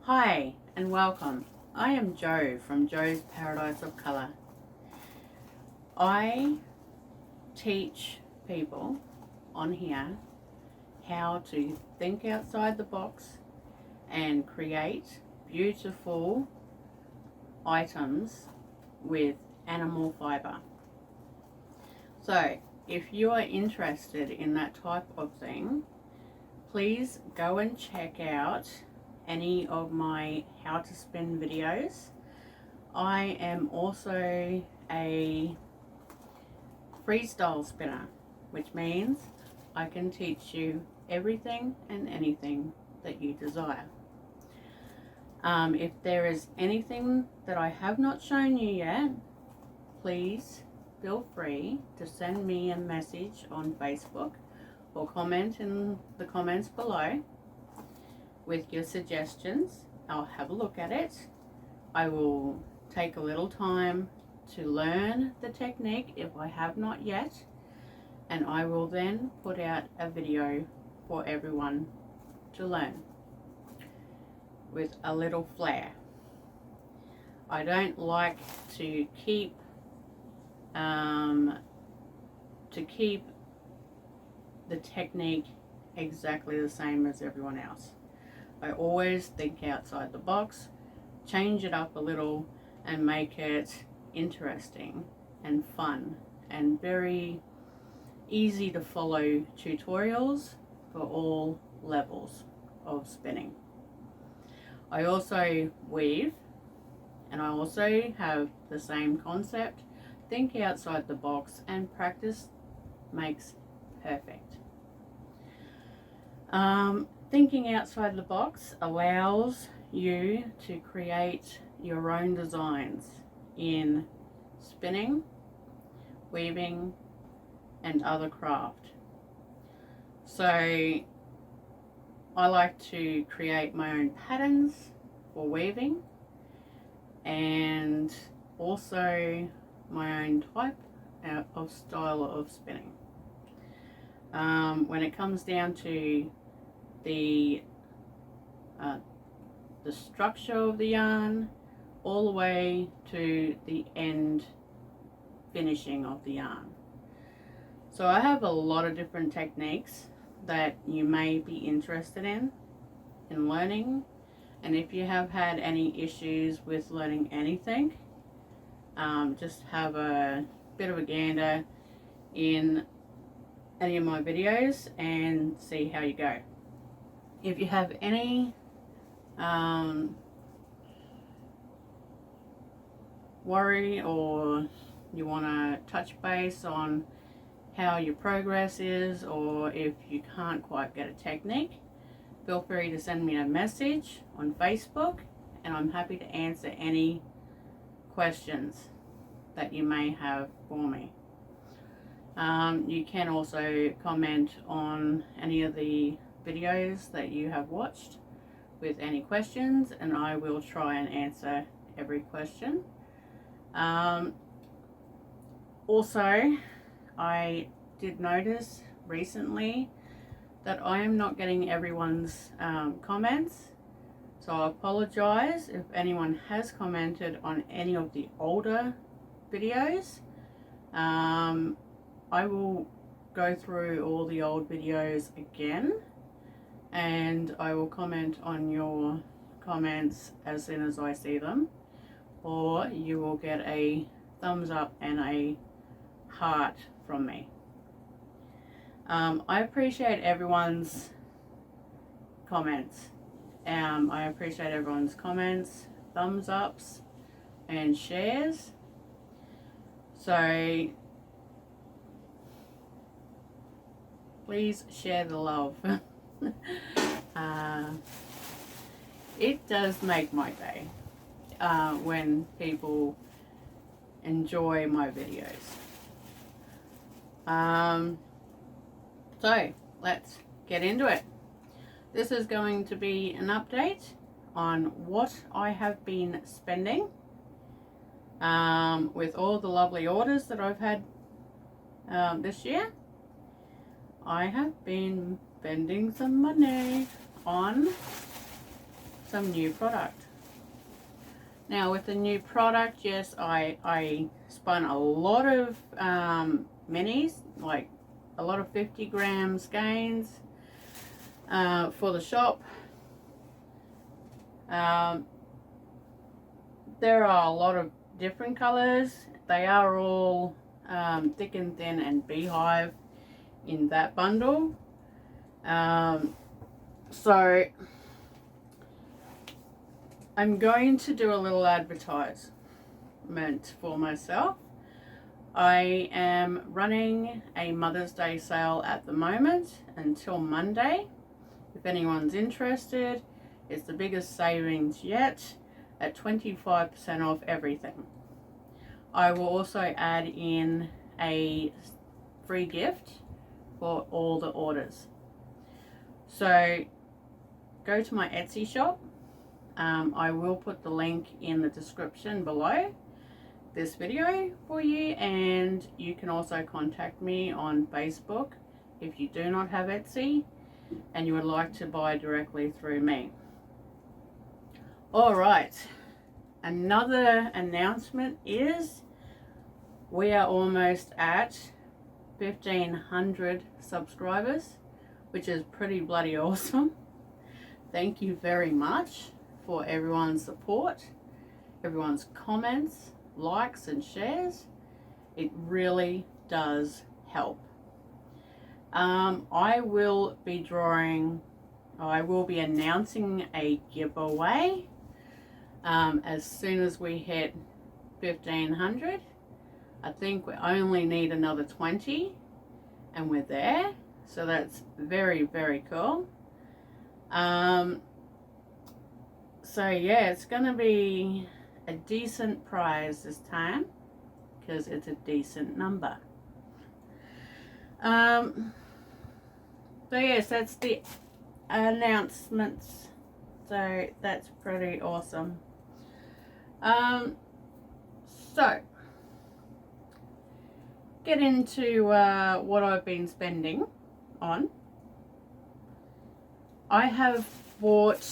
Hi and welcome. I am Jo from Jo's Paradise of Colour. I teach people on here how to think outside the box and create beautiful items with animal fibre. So if you are interested in that type of thing, please go and check out any of my how to spin videos. I am also a freestyle spinner, which means I can teach you everything and anything that you desire. If there is anything that I have not shown you yet, please feel free to send me a message on Facebook or comment in the comments below with your suggestions. I'll have a look at it. I will take a little time to learn the technique if I have not yet, and I will then put out a video for everyone to learn with a little flair. I don't like to keep the technique exactly the same as everyone else. I always think outside the box, change it up a little and make it interesting and fun and very easy to follow tutorials for all levels of spinning. I also weave, and I also have the same concept. Think outside the box, and practice makes perfect. Thinking outside the box allows you to create your own designs in spinning, weaving, and other craft. So I like to create my own patterns for weaving and also my own type of style of spinning. When it comes down to the structure of the yarn, all the way to the end finishing of the yarn. So I have a lot of different techniques that you may be interested in learning, and if you have had any issues with learning anything, just have a bit of a gander in any of my videos and see how you go. If you have any worry, or you want to touch base on how your progress is, or if you can't quite get a technique, feel free to send me a message on Facebook, and I'm happy to answer any questions that you may have for me. You can also comment on any of the videos that you have watched with any questions, and I will try and answer every question. Also, I did notice recently that I am not getting everyone's comments, so I apologize if anyone has commented on any of the older videos. I will go through all the old videos again, and I will comment on your comments as soon as I see them, or you will get a thumbs up and a heart from me. I appreciate everyone's comments. I appreciate everyone's comments, thumbs ups, and shares. So please share the love. It does make my day when people enjoy my videos. So let's get into it. This is going to be an update on what I have been spending with all the lovely orders that I've had this year. I have been spending some money on some new product. Now with the new product, yes, I spun a lot of minis, like a lot of 50 gram skeins for the shop. There are a lot of different colors. They are all thick and thin and beehive in that bundle. So I'm going to do a little advertisement for myself. I am running a Mother's Day sale at the moment until Monday. If anyone's interested, it's the biggest savings yet at 25% off everything. I will also add in a free gift for all the orders. So go to my Etsy shop. I will put the link in the description below this video for you, and you can also contact me on Facebook if you do not have Etsy and you would like to buy directly through me. Alright, another announcement is we are almost at 1,500 subscribers, which is pretty bloody awesome. Thank you very much for everyone's support, everyone's comments, likes and shares. It really does help. I will be announcing a giveaway as soon as we hit 1,500. I think we only need another 20 and we're there, so that's very, very cool. So yeah, it's gonna be a decent prize this time because it's a decent number. So yes, that's the announcements. So that's pretty awesome. So get into what I've been spending on. I have bought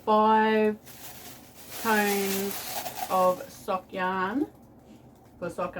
5 cones of sock yarn for Sock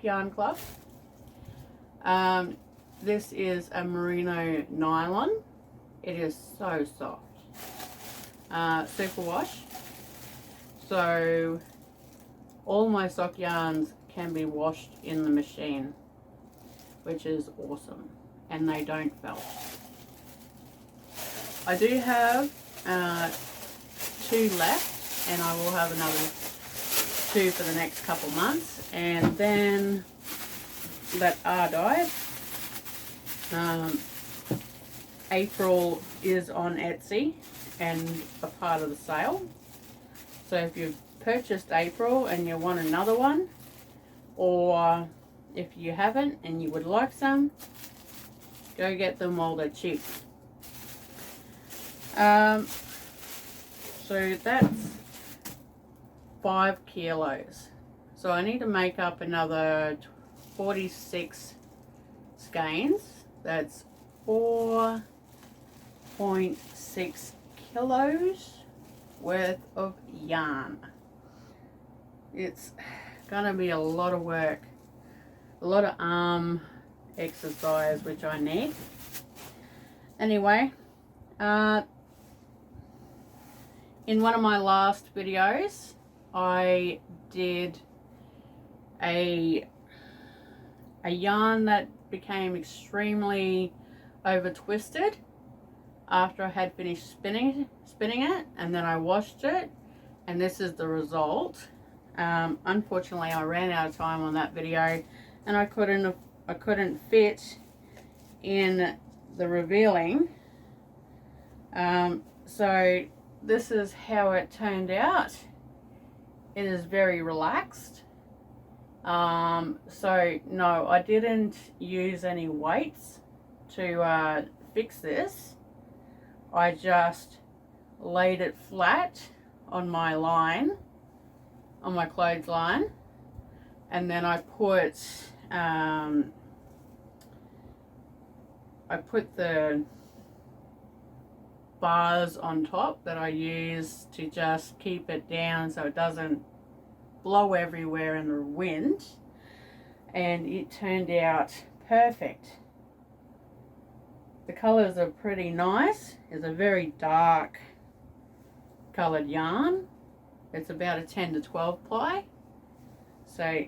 Yarn Club. This is a merino nylon. It is so soft. Superwash. So all my sock yarns can be washed in the machine, which is awesome, and they don't felt. I do have 2 left, and I will have another 2 for the next couple months, and then that are dyed. April is on Etsy and a part of the sale. So if you've purchased April and you want another one, or if you haven't and you would like some, go get them while they're cheap. So that's 5 kilos. So I need to make up another 46 skeins. That's 4.6 kilos worth of yarn. It's gonna be a lot of work, a lot of arm exercise, which I need. Anyway, in one of my last videos, I did a yarn that became extremely over twisted after I had finished spinning it, and then I washed it, and this is the result. Unfortunately, I ran out of time on that video, and I couldn't fit in the revealing. So this is how it turned out. It is very relaxed. So no, I didn't use any weights to fix this. I just laid it flat on my line, on my clothesline, and then I put bars on top that I use to just keep it down so it doesn't blow everywhere in the wind, and it turned out perfect. The colors are pretty nice. It's a very dark colored yarn. It's about a 10 to 12 ply, so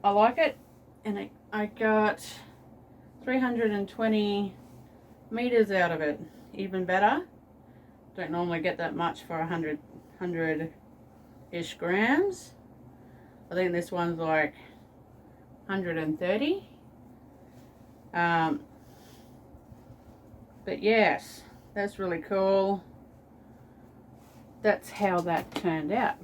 I like it. And I got 320 meters out of it. Even better. Don't normally get that much for 100-ish grams. I think this one's like 130. But yes, that's really cool. That's how that turned out.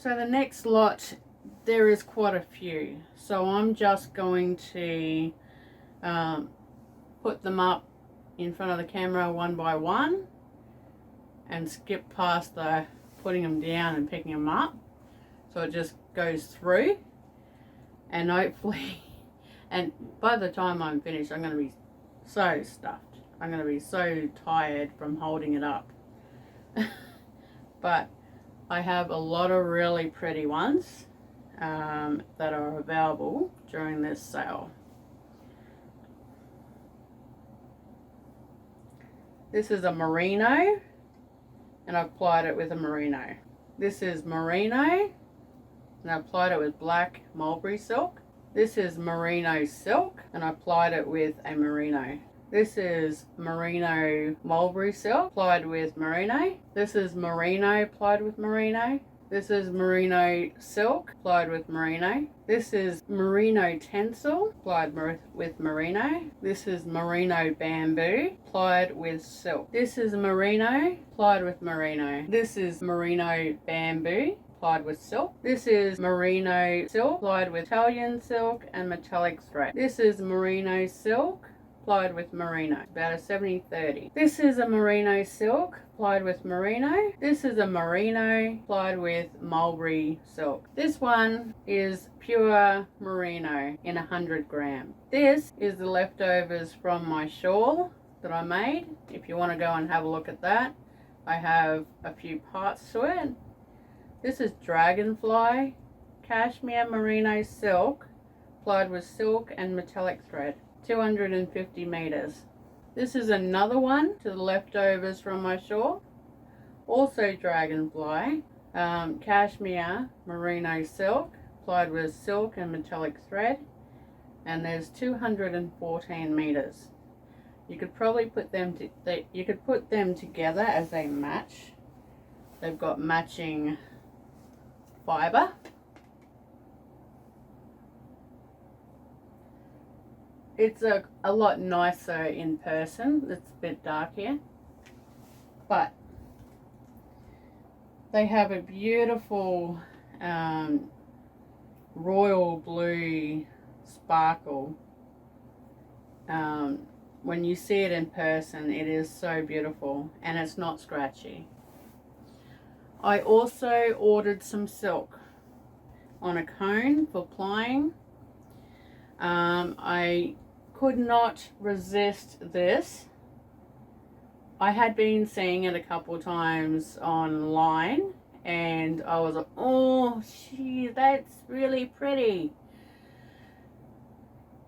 So the next lot, there is quite a few. So I'm just going to put them up in front of the camera one by one and skip past the putting them down and picking them up, so it just goes through, and hopefully, and by the time I'm finished, I'm going to be so stuffed. I'm going to be so tired from holding it up. But I have a lot of really pretty ones that are available during this sale. This is a merino, and I applied it with a merino. This is merino, and I applied it with black mulberry silk. This is merino silk, and I applied it with a merino. This is merino mulberry silk applied with merino. This is merino applied with merino. This is merino silk applied with merino. This is merino tencel applied with merino. This is merino bamboo applied with silk. This is merino applied with merino. This is merino bamboo applied with silk. This is merino silk applied with Italian silk and metallic thread. This is merino silk applied with merino, about a 70-30. This is a merino silk applied with merino. This is a merino applied with mulberry silk. This one is pure merino in 100 gram. This is the leftovers from my shawl that I made. If you want to go and have a look at that, I have a few parts to it. This is dragonfly cashmere merino silk applied with silk and metallic thread. 250 meters. This is another one to the leftovers from my shawl. Also dragonfly, cashmere merino silk applied with silk and metallic thread, and there's 214 meters. You could probably put them together as they match. They've got matching fiber. It's a lot nicer in person. It's a bit dark here. But they have a beautiful royal blue sparkle. When you see it in person, it is so beautiful, and it's not scratchy. I also ordered some silk on a cone for plying. I could not resist this. I had been seeing it a couple times online, and I was like, oh, gee, that's really pretty.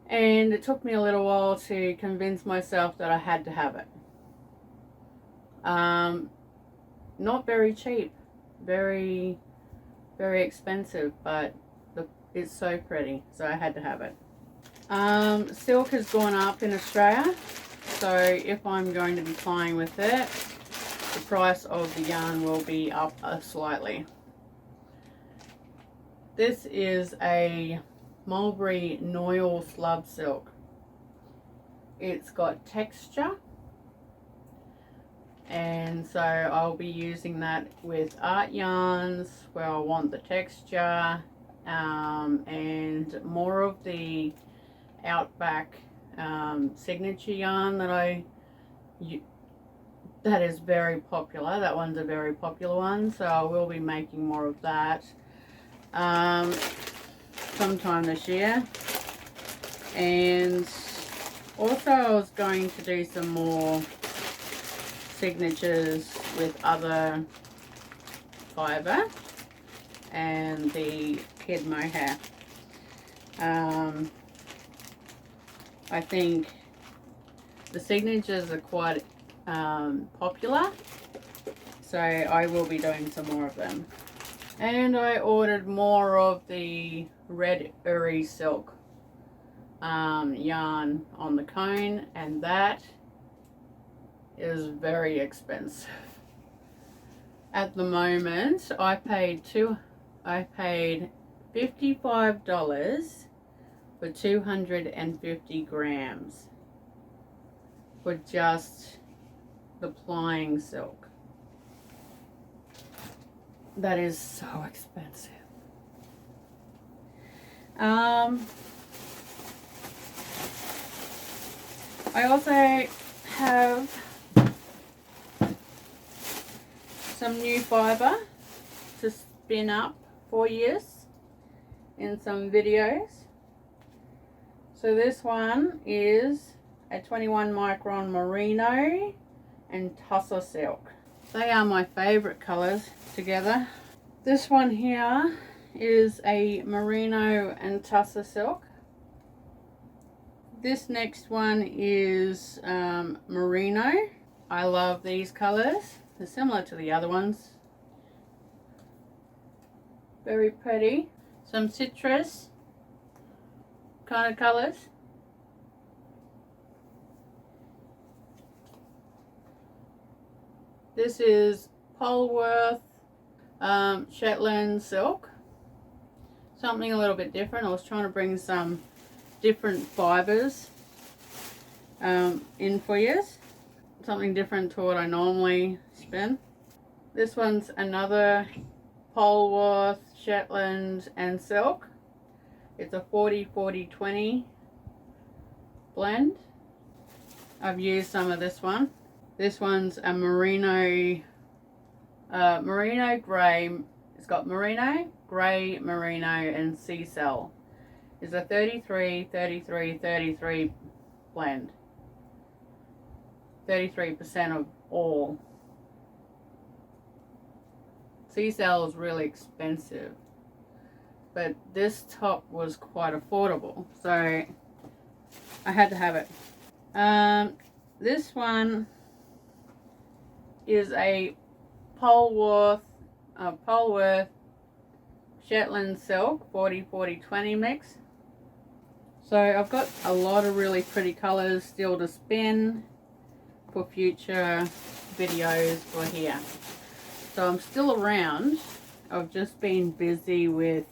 And it took me a little while to convince myself that I had to have it. Not very cheap, very, very expensive, but it's so pretty, so I had to have it. Silk has gone up in Australia, so if I'm going to be plying with it, the price of the yarn will be up slightly. This is a mulberry noil slub silk. It's got texture, and so I'll be using that with art yarns where I want the texture, and more of the Outback signature yarn that that is very popular. That one's a very popular one, so I will be making more of that sometime this year. And Also, I was going to do some more signatures with other fibre and the kid mohair. I think the signatures are quite popular, so I will be doing some more of them. And I ordered more of the red uri silk yarn on the cone, and that is very expensive. At the moment, I paid $55 for 250 grams for just the plying silk. That is so expensive. I also have some new fibre to spin up for use in some videos. So this one is a 21 micron merino and tussar silk. They are my favourite colours together. This one here is a merino and tussar silk. This next one is merino. I love these colours. They're similar to the other ones. Very pretty. Some citrus kind of colours. This is Polworth Shetland silk. Something a little bit different. I was trying to bring some different fibres in for you. Something different to what I normally spin. This one's another Polworth Shetland and silk. It's a 40-40-20 blend. I've used some of this one. This one's a merino grey. It's got merino, grey, merino and sea cell. It's a 33-33-33 blend. 33% of all. Sea cell is really expensive, but this top was quite affordable, so I had to have it. This one is a Polworth Shetland silk 40-40-20 mix. So I've got a lot of really pretty colours still to spin for future videos for here. So I'm still around. I've just been busy with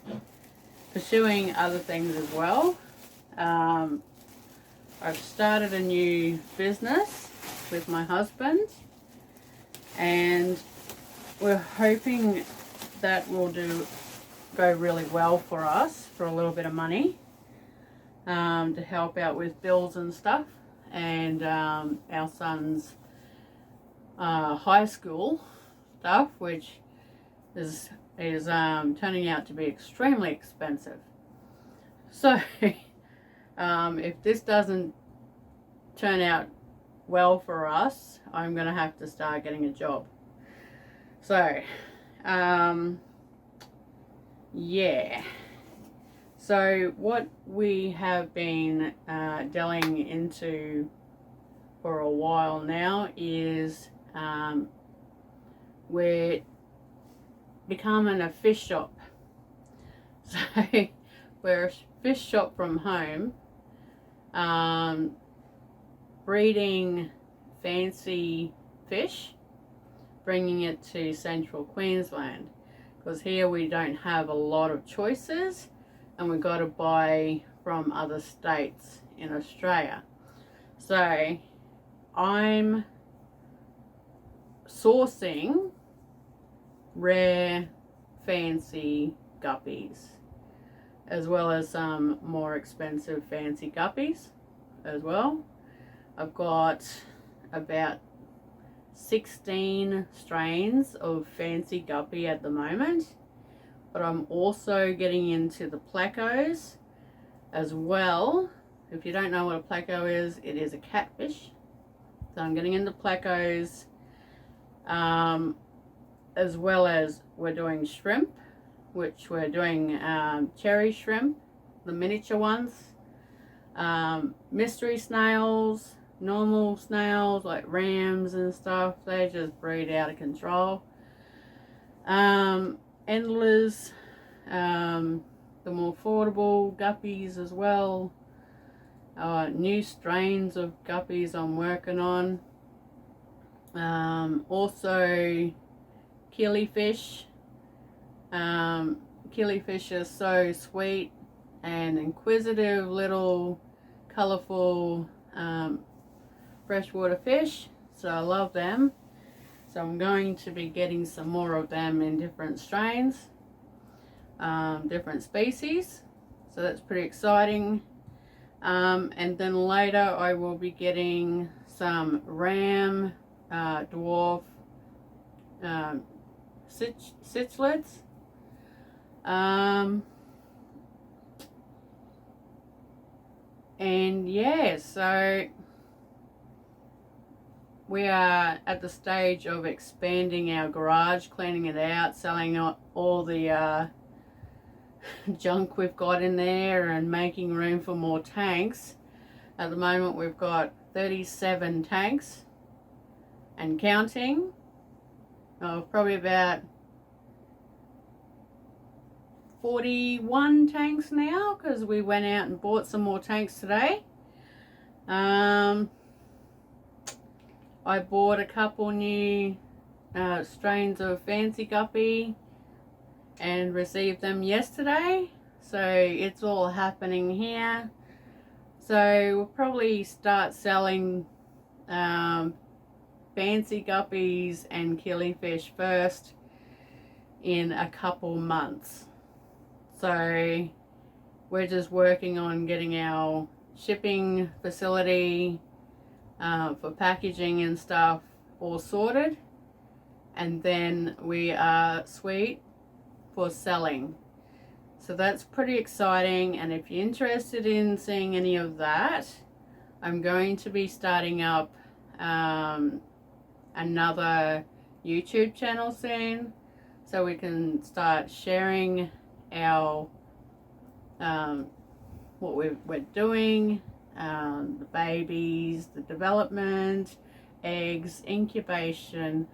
pursuing other things as well. I've started a new business with my husband, and we're hoping that will go really well for us for a little bit of money to help out with bills and stuff, and our son's high school stuff, which is turning out to be extremely expensive. So if this doesn't turn out well for us, I'm gonna have to start getting a job. So yeah, so what we have been delving into for a while now is we're becoming a fish shop. So we're a fish shop from home, breeding fancy fish, bringing it to central Queensland, because here we don't have a lot of choices and we've got to buy from other states in Australia. So I'm sourcing rare fancy guppies, as well as some more expensive fancy guppies as well. I've got about 16 strains of fancy guppy at the moment, but I'm also getting into the placos as well, If you don't know what a pleco is, it is a catfish. So I'm getting into plecos, as well as we're doing shrimp, which we're doing cherry shrimp, the miniature ones, mystery snails, normal snails like rams and stuff. They just breed out of control. Endlers, the more affordable guppies as well. New strains of guppies I'm working on. Also killifish. Killifish are so sweet and inquisitive little colourful freshwater fish, so I love them. So I'm going to be getting some more of them in different strains, different species, so that's pretty exciting. And then later I will be getting some ram, dwarf cichlids. And yeah, so we are at the stage of expanding our garage, cleaning it out, selling all the junk we've got in there and making room for more tanks. At the moment we've got 37 tanks and counting. Probably about 41 tanks now, because we went out and bought some more tanks today. I bought a couple new strains of fancy guppy and received them yesterday, so it's all happening here. So we'll probably start selling fancy guppies and killifish first in a couple months. So we're just working on getting our shipping facility for packaging and stuff all sorted, and then we are sweet for selling. So that's pretty exciting, and if you're interested in seeing any of that, I'm going to be starting up another YouTube channel soon, so we can start sharing our what we're doing, the babies, the development, eggs, incubation,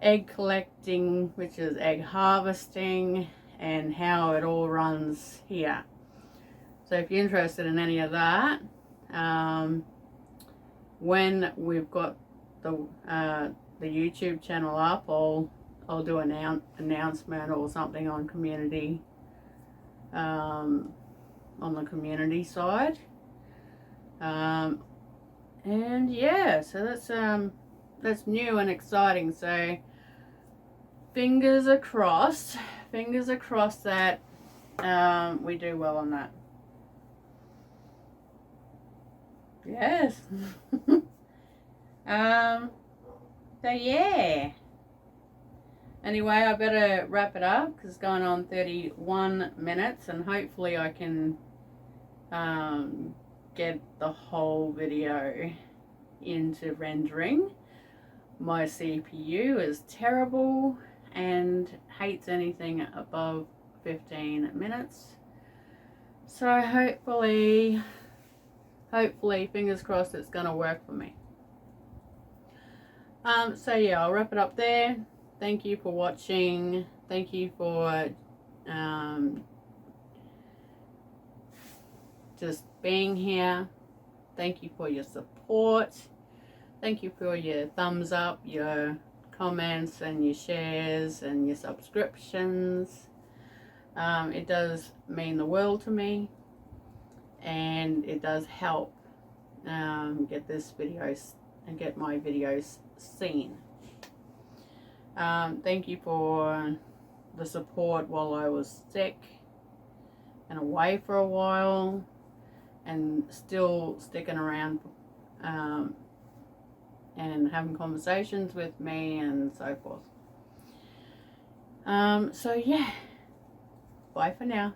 egg collecting, which is egg harvesting, and how it all runs here. So if you're interested in any of that, when we've got the YouTube channel up, I'll do an announcement or something on community, on the community side. And yeah, so that's new and exciting. So fingers are crossed that we do well on that. Yes. So yeah, anyway, I better wrap it up because it's going on 31 minutes, and hopefully I can get the whole video into rendering. My CPU is terrible and hates anything above 15 minutes. So hopefully, fingers crossed, it's gonna work for me. So yeah, I'll wrap it up there. Thank you for watching. Thank you for just being here. Thank you for your support. Thank you for your thumbs up, your comments and your shares and your subscriptions. It does mean the world to me, and it does help get this videos and get my videos seen. Thank you for the support while I was sick and away for a while, and still sticking around and having conversations with me and so forth. So yeah, bye for now.